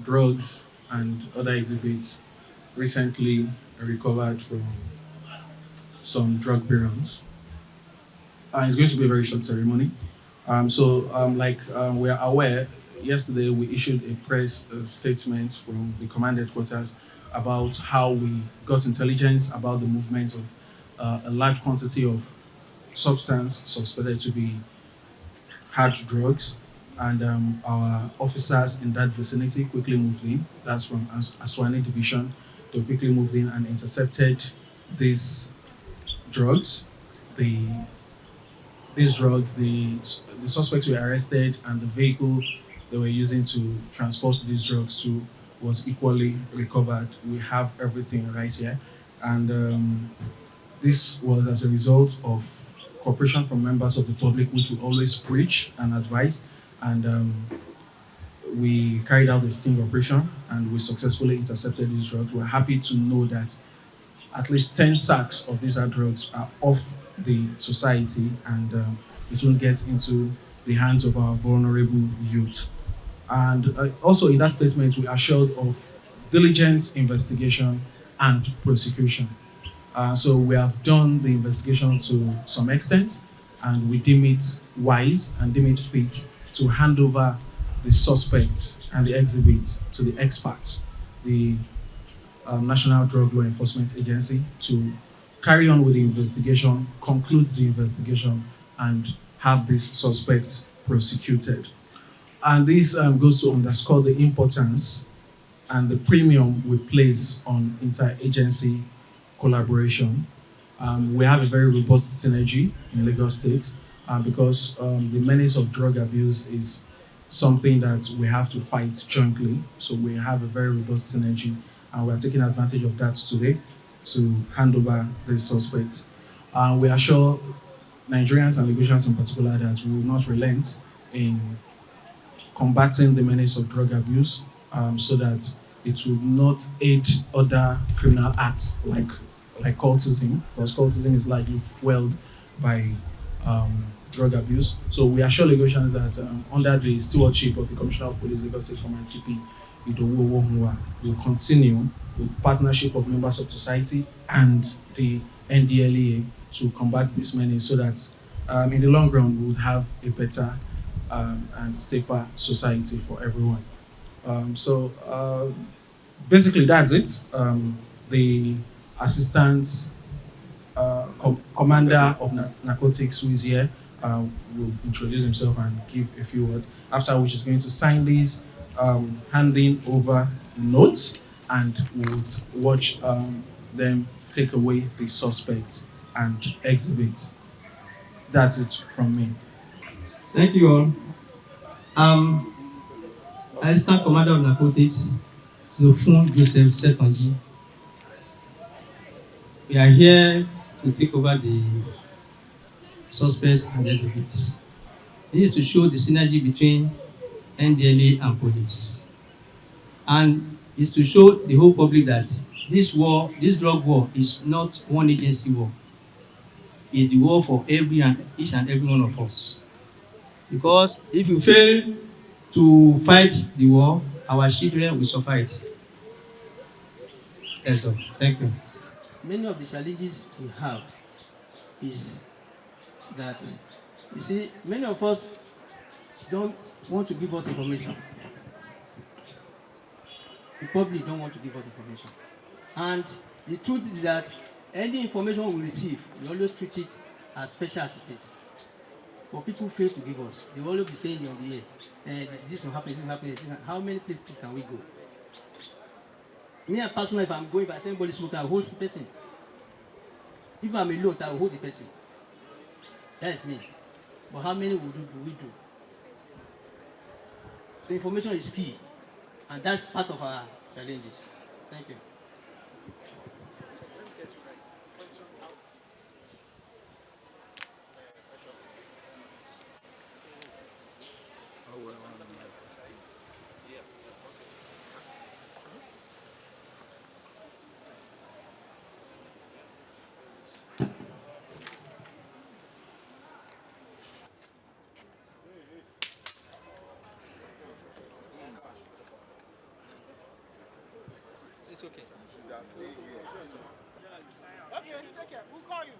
drugs and other exhibits recently recovered from some drug barons. It's going to be a very short ceremony. We are aware, yesterday we issued a press statement from the command headquarters about how we got intelligence about the movement of a large quantity of substance suspected to be hard drugs, and our officers in that vicinity quickly moved in. That's from Aswani Division. They quickly moved in and intercepted these drugs. The these drugs, the suspects were arrested, and the vehicle they were using to transport these drugs to was equally recovered. We have everything right here, and this was as a result of cooperation from members of the public, which we always preach and advise. And we carried out a sting operation, and we successfully intercepted these drugs. We're happy to know that at least 10 sacks of these hard drugs are off the society, and it won't get into the hands of our vulnerable youth. And also in that statement, we assured of diligent investigation and prosecution. So we have done the investigation to some extent, and we deem it wise and deem it fit to hand over the suspects and the exhibits to the experts, the National Drug Law Enforcement Agency, to carry on with the investigation, conclude the investigation, and have these suspects prosecuted. And this goes to underscore the importance and the premium we place on interagency collaboration. We have a very robust synergy in Lagos State because the menace of drug abuse is something that we have to fight jointly. So we have a very robust synergy, and we are taking advantage of that today to hand over the suspects. We assure Nigerians and Lagosians in particular that we will not relent in combating the menace of drug abuse, so that it will not aid other criminal acts like cultism, because cultism is largely fueled by drug abuse. So we assure Lagosians that under the stewardship of the Commissioner of Police, Lagos State Command CP, Idowu will continue with partnership of members of society and the NDLEA to combat this menace, so that in the long run we would have a better and safer society for everyone. Basically, that's it. The assistant commander of narcotics, who is here, will introduce himself and give a few words. After which, he's going to sign these, handing over notes, and would watch them take away the suspects and exhibit. That's it from me. Thank you all. Assistant Commander of Narcotics, Zofun Joseph Setonji. We are here to take over the suspects and exhibits. This is to show the synergy between NDLEA and police. And is to show the whole public that this war, this drug war, is not one agency war. It's the war for each and every one of us. Because if you fail to fight the war, our children will suffer it. Yes, sir. Thank you. Many of the challenges we have is that, you see, many of us don't want to give us information. The public don't want to give us information. And the truth is that any information we receive, we always treat it as special as it is. But people fail to give us. They will always be saying on the air, this will happen, this will happen. How many places can we go? Me and personally, if I'm going, if I see anybody smoking, I will hold the person. If I'm alone, I will hold the person. That is me. But how many do we do? The information is key, and that's part of our challenges. Thank you. It's okay, sir. You should have stayed here. Okay, take care. We'll call you.